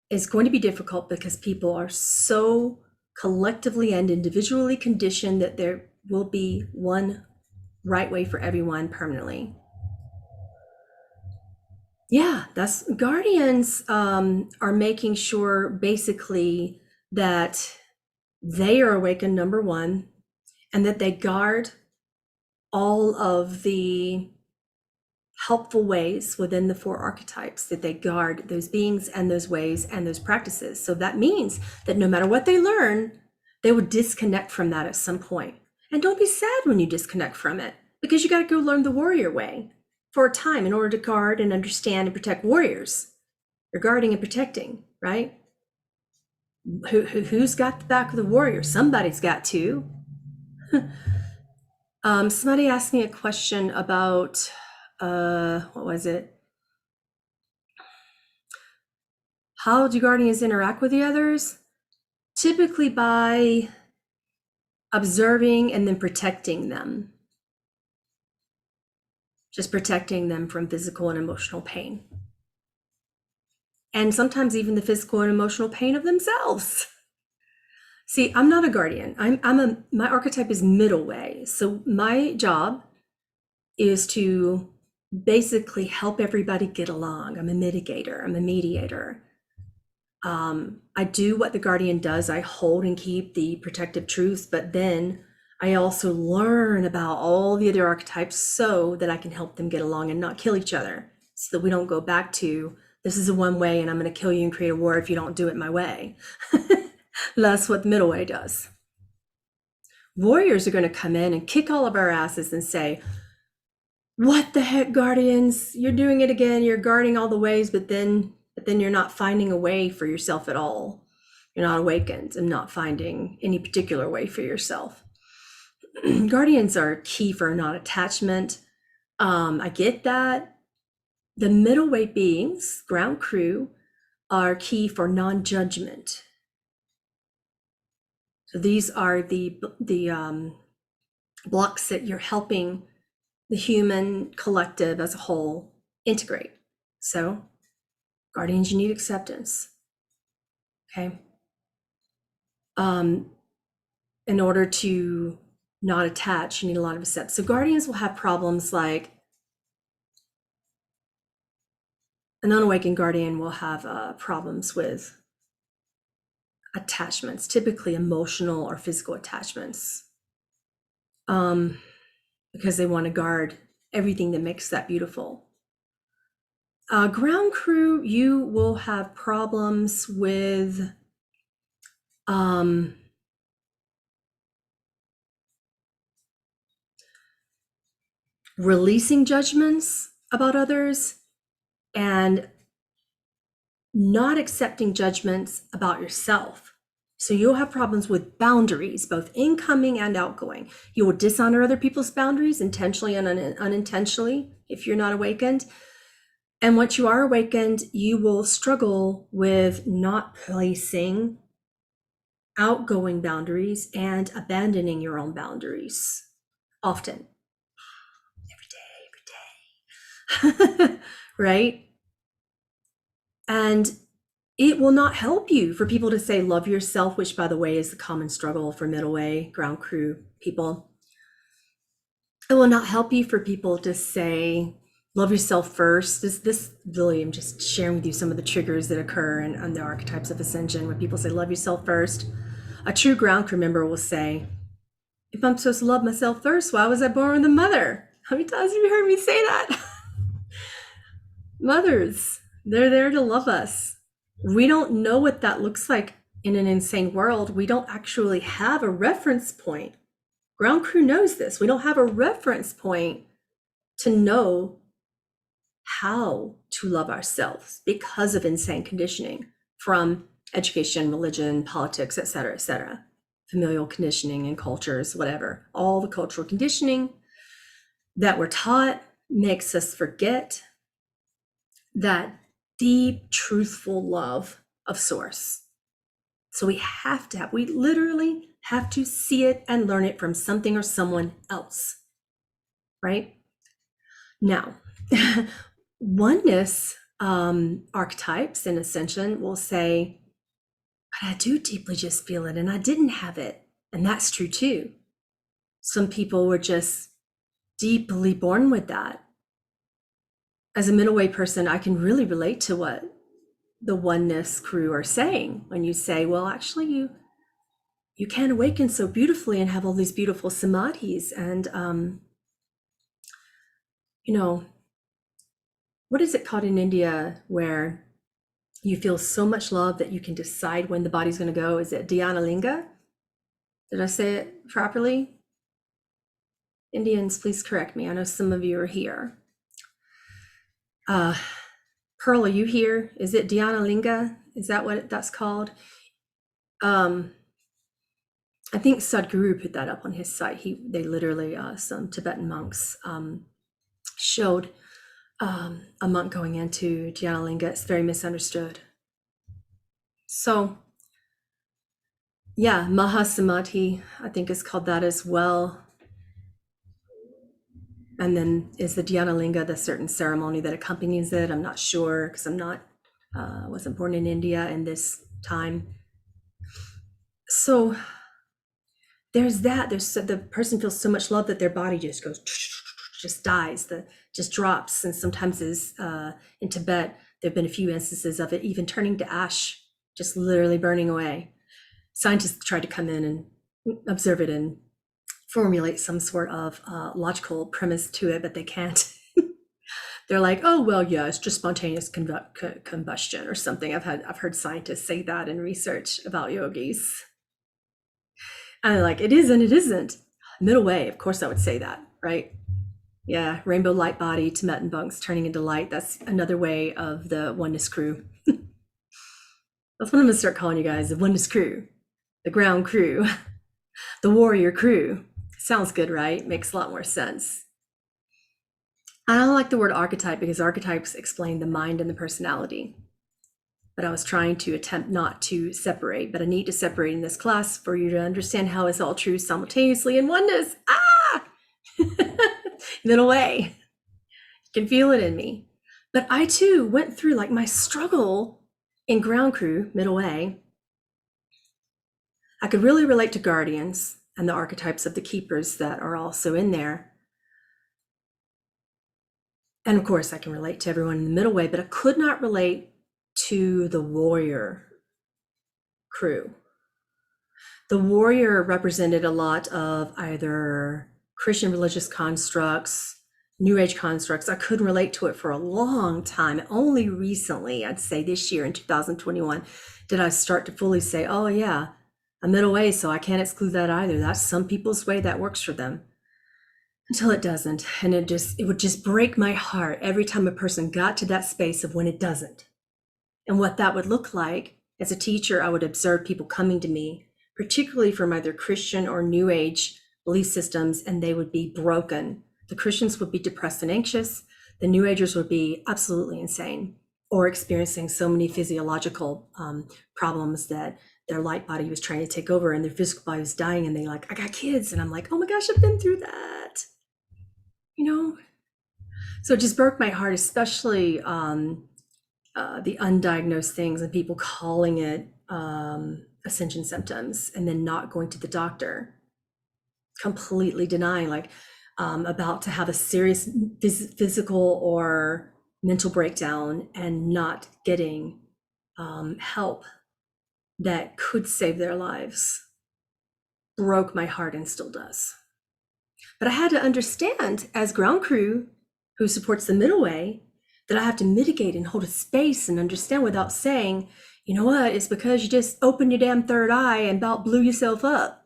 is going to be difficult because people are so collectively and individually conditioned that will be one right way for everyone permanently. Yeah, that's guardians are making sure basically that they are awakened, number one, and that they guard all of the helpful ways within the 4 archetypes, that they guard those beings and those ways and those practices. So that means that no matter what they learn, they will disconnect from that at some point. And don't be sad when you disconnect from it, because you got to go learn the warrior way for a time in order to guard and understand and protect warriors. You're guarding and protecting, right? Who's got the back of the warrior? Somebody's got to. Somebody asked me a question about, what was it? How do guardians interact with the others? Typically by observing and then protecting them. Just protecting them from physical and emotional pain. And sometimes even the physical and emotional pain of themselves. See, I'm not a guardian. My archetype is middle way. So my job is to basically help everybody get along. I'm a mitigator, I'm a mediator. I do what the guardian does. I hold and keep the protective truth, but then I also learn about all the other archetypes so that I can help them get along and not kill each other, so that we don't go back to, this is a one way and I'm going to kill you and create a war if you don't do it my way. That's what the middle way does. Warriors are going to come in and kick all of our asses and say, what the heck, guardians, you're doing it again. You're guarding all the ways, but then you're not finding a way for yourself at all. You're not awakened and not finding any particular way for yourself. Guardians are key for non-attachment. I get that. The middle way beings, ground crew, are key for non-judgment. So these are the blocks that you're helping the human collective as a whole integrate. So guardians, you need acceptance. Okay. In order to not attach, you need a lot of acceptance. So guardians will have problems like an unawakened guardian will have problems with attachments, typically emotional or physical attachments, because they want to guard everything that makes that beautiful. Ground crew, you will have problems with releasing judgments about others and not accepting judgments about yourself. So you'll have problems with boundaries, both incoming and outgoing. You will dishonor other people's boundaries intentionally and unintentionally if you're not awakened. And once you are awakened, you will struggle with not placing outgoing boundaries and abandoning your own boundaries often. Every day. Right? And it will not help you for people to say, love yourself, which, by the way, is the common struggle for middle way ground crew people. It will not help you for people to say, love yourself first. This really, I'm just sharing with you some of the triggers that occur in the archetypes of Ascension when people say, love yourself first. A true ground crew member will say, if I'm supposed to love myself first, why was I born with a mother? How many times have you heard me say that? Mothers, they're there to love us. We don't know what that looks like in an insane world. We don't actually have a reference point. Ground crew knows this. We don't have a reference point to know how to love ourselves because of insane conditioning from education, religion, politics, et cetera, familial conditioning and cultures, whatever. All the cultural conditioning that we're taught makes us forget that deep, truthful love of source. So we literally have to see it and learn it from something or someone else, right? Now, oneness archetypes in Ascension will say, but I do deeply just feel it and I didn't have it. And that's true too. Some people were just deeply born with that. As a middle way person, I can really relate to what the oneness crew are saying when you say, well, actually, you can awaken so beautifully and have all these beautiful samadhis. And, you know, what is it called in India where you feel so much love that you can decide when the body's going to go? Is it Dhyana Linga? Did I say it properly? Indians, please correct me. I know some of you are here. Pearl, are you here? Is it Dhyana Linga? Is that what that's called? I think Sadhguru put that up on his site. They literally, some Tibetan monks showed a monk going into Dhyana Linga. It's very misunderstood. So yeah, Mahasamadhi, I think is called that as well. And then is the Dhyana Linga the certain ceremony that accompanies it? I'm not sure because I'm not, wasn't born in India in this time. So there's that. The person feels so much love that their body just goes, just dies, just drops. And sometimes in Tibet, there have been a few instances of it even turning to ash, just literally burning away. Scientists try to come in and observe it and formulate some sort of logical premise to it, but they can't. They're like, oh, well, yeah, it's just spontaneous combustion or something. I've heard scientists say that in research about yogis. And they're like, it is and it isn't. Middle way, of course I would say that, right? Yeah, rainbow light body, Tibetan monks turning into light. That's another way of the oneness crew. That's what I'm gonna start calling you guys, the oneness crew, the ground crew, the warrior crew. Sounds good, right? Makes a lot more sense. I don't like the word archetype because archetypes explain the mind and the personality. But I was trying to attempt not to separate, but I need to separate in this class for you to understand how it's all true simultaneously in oneness. Middle way. You can feel it in me. But I too went through like my struggle in ground crew, middle way. I could really relate to guardians and the archetypes of the keepers that are also in there. And of course, I can relate to everyone in the middle way, but I could not relate to the warrior crew. The warrior represented a lot of either Christian religious constructs, New Age constructs. I couldn't relate to it for a long time. Only recently, I'd say this year in 2021, did I start to fully say, oh yeah, I'm middle way, so I can't exclude that either. That's some people's way, that works for them. Until it doesn't. And it would just break my heart every time a person got to that space of when it doesn't. And what that would look like. As a teacher, I would observe people coming to me, particularly from either Christian or New Age belief systems, and they would be broken. The Christians would be depressed and anxious. The New Agers would be absolutely insane or experiencing so many physiological problems that their light body was trying to take over and their physical body was dying. And they're like, I got kids. And I'm like, oh my gosh, I've been through that. You know? So it just broke my heart, especially the undiagnosed things and people calling it Ascension symptoms and then not going to the doctor, completely denying, like about to have a serious physical or mental breakdown and not getting help that could save their lives. Broke my heart and still does. But I had to understand as ground crew who supports the middle way that I have to mitigate and hold a space and understand without saying, you know what, it's because you just opened your damn third eye and about blew yourself up.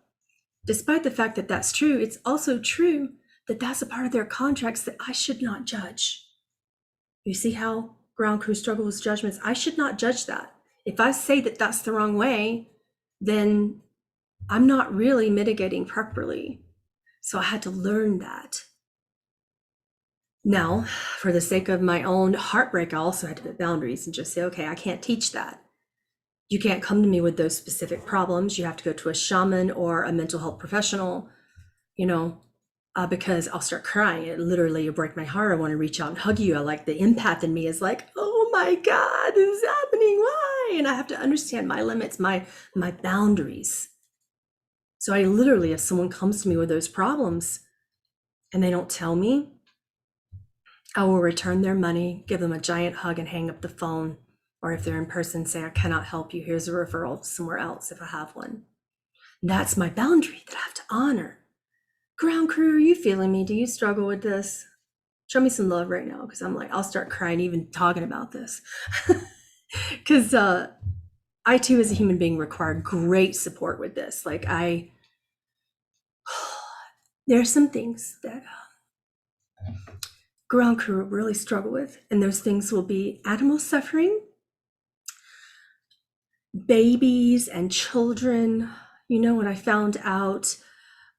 Despite the fact that that's true, it's also true that that's a part of their contracts that I should not judge. You see how ground crew struggle with judgments? I should not judge that. If I say that that's the wrong way, then I'm not really mitigating properly. So I had to learn that. Now, for the sake of my own heartbreak, I also had to put boundaries and just say, okay, I can't teach that. You can't come to me with those specific problems. You have to go to a shaman or a mental health professional, because I'll start crying. It literally will break my heart. I want to reach out and hug you. I like the empath in me is like, oh my God, this is happening. Why? And I have to understand my limits, my boundaries. So I literally, if someone comes to me with those problems and they don't tell me, I will return their money, give them a giant hug and hang up the phone. Or if they're in person, say, I cannot help you. Here's a referral somewhere else if I have one. That's my boundary that I have to honor. Ground crew, are you feeling me? Do you struggle with this? Show me some love right now, because I'm like, I'll start crying even talking about this. Because I too, as a human being, require great support with this. Like there are some things that ground crew really struggle with, and those things will be animal suffering, babies and children. You know, when I found out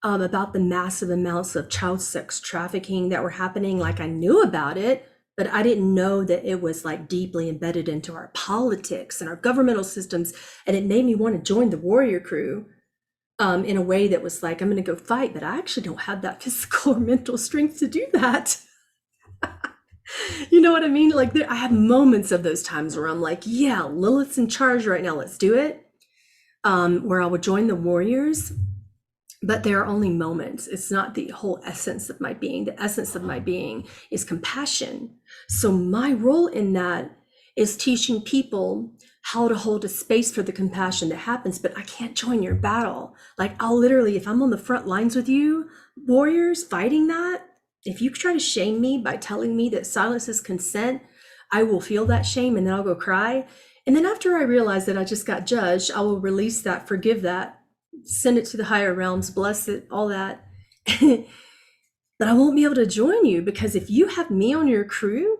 about the massive amounts of child sex trafficking that were happening, like I knew about it, but I didn't know that it was like deeply embedded into our politics and our governmental systems. And it made me want to join the warrior crew in a way that was like, I'm going to go fight, but I actually don't have that physical or mental strength to do that. You know what I mean? Like I have moments of those times where I'm like, yeah, Lilith's in charge right now. Let's do it. Where I would join the warriors. But there are only moments. It's not the whole essence of my being. The essence of my being is compassion. So my role in that is teaching people how to hold a space for the compassion that happens, but I can't join your battle. Like I'll literally, if I'm on the front lines with you, warriors fighting that, if you try to shame me by telling me that silence is consent, I will feel that shame and then I'll go cry. And then after I realize that I just got judged, I will release that, forgive that, send it to the higher realms, bless it, all that. But I won't be able to join you, because if you have me on your crew,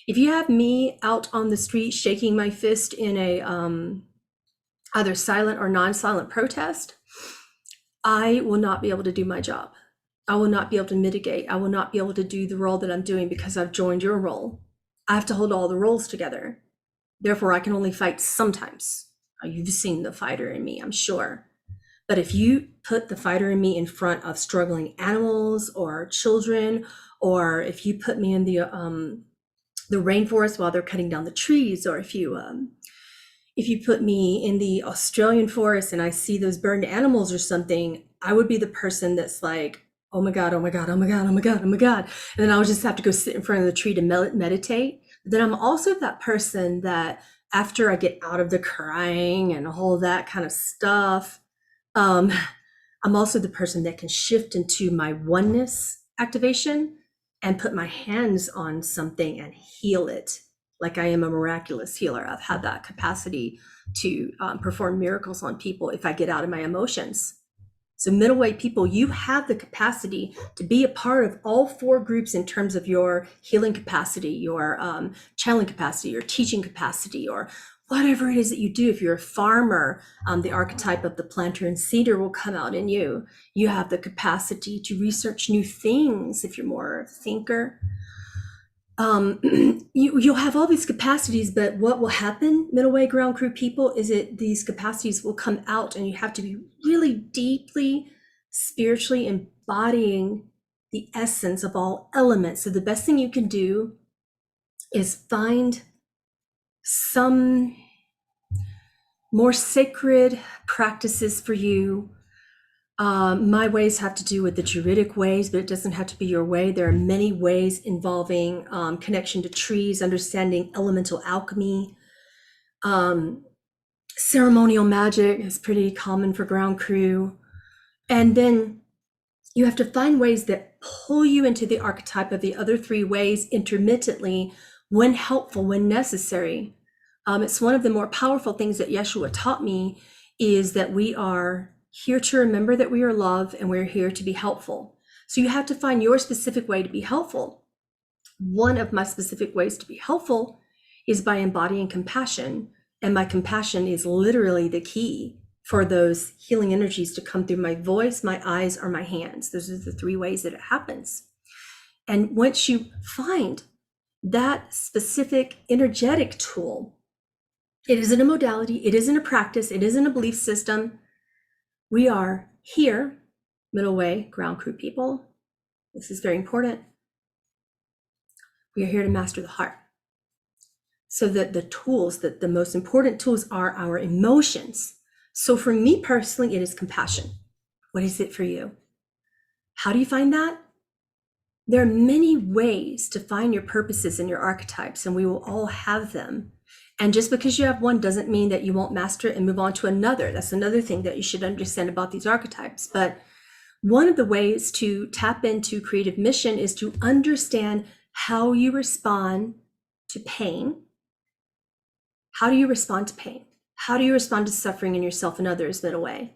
if you have me out on the street shaking my fist in a either silent or non-silent protest, I will not be able to do my job. I will not be able to mitigate. I will not be able to do the role that I'm doing because I've joined your role. I have to hold all the roles together. Therefore, I can only fight sometimes. You've seen the fighter in me, I'm sure. But if you put the fighter in me in front of struggling animals or children, or if you put me in the rainforest while they're cutting down the trees, or if you put me in the Australian forest and I see those burned animals or something, I would be the person that's like, oh my God, oh my God, oh my God, oh my God, oh my God. And then I'll just have to go sit in front of the tree to meditate. But then I'm also that person that after I get out of the crying and all that kind of stuff, I'm also the person that can shift into my oneness activation and put my hands on something and heal it. Like I am a miraculous healer. I've had that capacity to perform miracles on people if I get out of my emotions. So middleweight people, you have the capacity to be a part of all four groups in terms of your healing capacity, your channeling capacity, your teaching capacity, or whatever it is that you do. If you're a farmer, the archetype of the planter and seeder will come out in you. You have the capacity to research new things if you're more of a thinker. You'll have all these capacities, but what will happen, middleweight ground crew people, is that these capacities will come out and you have to be really deeply spiritually embodying the essence of all elements. So the best thing you can do is find some more sacred practices for you. My ways have to do with the Druidic ways, but it doesn't have to be your way. There are many ways involving connection to trees, understanding elemental alchemy. Ceremonial magic is pretty common for ground crew. And then you have to find ways that pull you into the archetype of the other three ways intermittently, when helpful, when necessary. It's one of the more powerful things that Yeshua taught me, is that we are here to remember that we are love and we're here to be helpful. So you have to find your specific way to be helpful. One of my specific ways to be helpful is by embodying compassion. And my compassion is literally the key for those healing energies to come through my voice, my eyes, or my hands. Those are the three ways that it happens. And once you find that specific energetic tool, it isn't a modality, it isn't a practice, it isn't a belief system. We are here, middle way, ground crew people. This is very important. We are here to master the heart. So that the tools, that the most important tools are our emotions. So for me personally, it is compassion. What is it for you? How do you find that? There are many ways to find your purposes and your archetypes, and we will all have them. And just because you have one doesn't mean that you won't master it and move on to another. That's another thing that you should understand about these archetypes. But one of the ways to tap into creative mission is to understand how you respond to pain. How do you respond to pain? How do you respond to suffering in yourself and others in a way?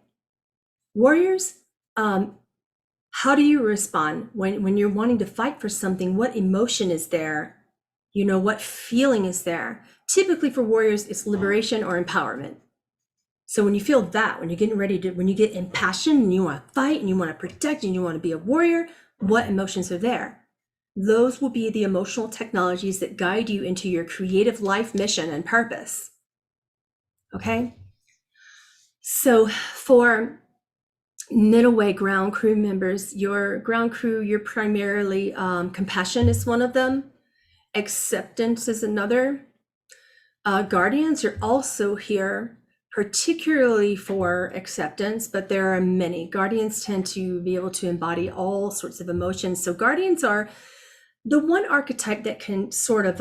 Warriors, how do you respond when you're wanting to fight for something? What emotion is there? You know, what feeling is there? Typically for warriors, it's liberation or empowerment. So when you feel that, when you're getting ready to, when you get impassioned and you want to fight and you want to protect and you want to be a warrior, what emotions are there? Those will be the emotional technologies that guide you into your creative life mission and purpose. Okay? So for middle way ground crew members, your ground crew, you're primarily compassion is one of them. Acceptance is another. Guardians are also here, particularly for acceptance, but there are many. Guardians tend to be able to embody all sorts of emotions. So guardians are the one archetype that can sort of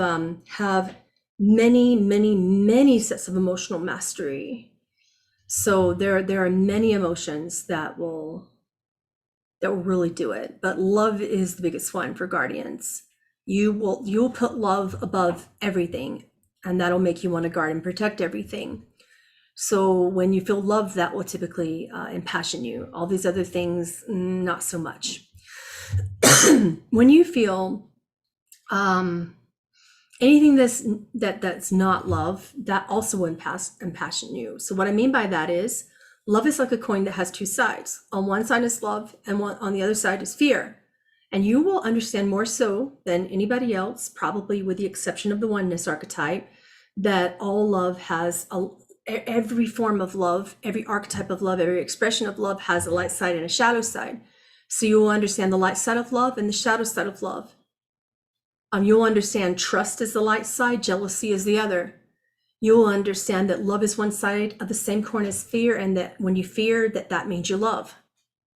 have many sets of emotional mastery. So there are many emotions that will really do it, but love is the biggest one for guardians. You'll put love above everything, and that'll make you want to guard and protect everything. So when you feel love, that will typically impassion you. All these other things, not so much. When you feel anything that's not love, that also will impassion you. So what I mean by that is, love is like a coin that has two sides. On one side is love, and on the other side is fear. And you will understand more so than anybody else, probably with the exception of the oneness archetype, that all love has every form of love, every archetype of love, every expression of love has a light side and a shadow side. So you will understand the light side of love and the shadow side of love. You'll understand trust is the light side, jealousy is the other. You will understand that love is one side of the same coin as fear, and that when you fear, that means you love.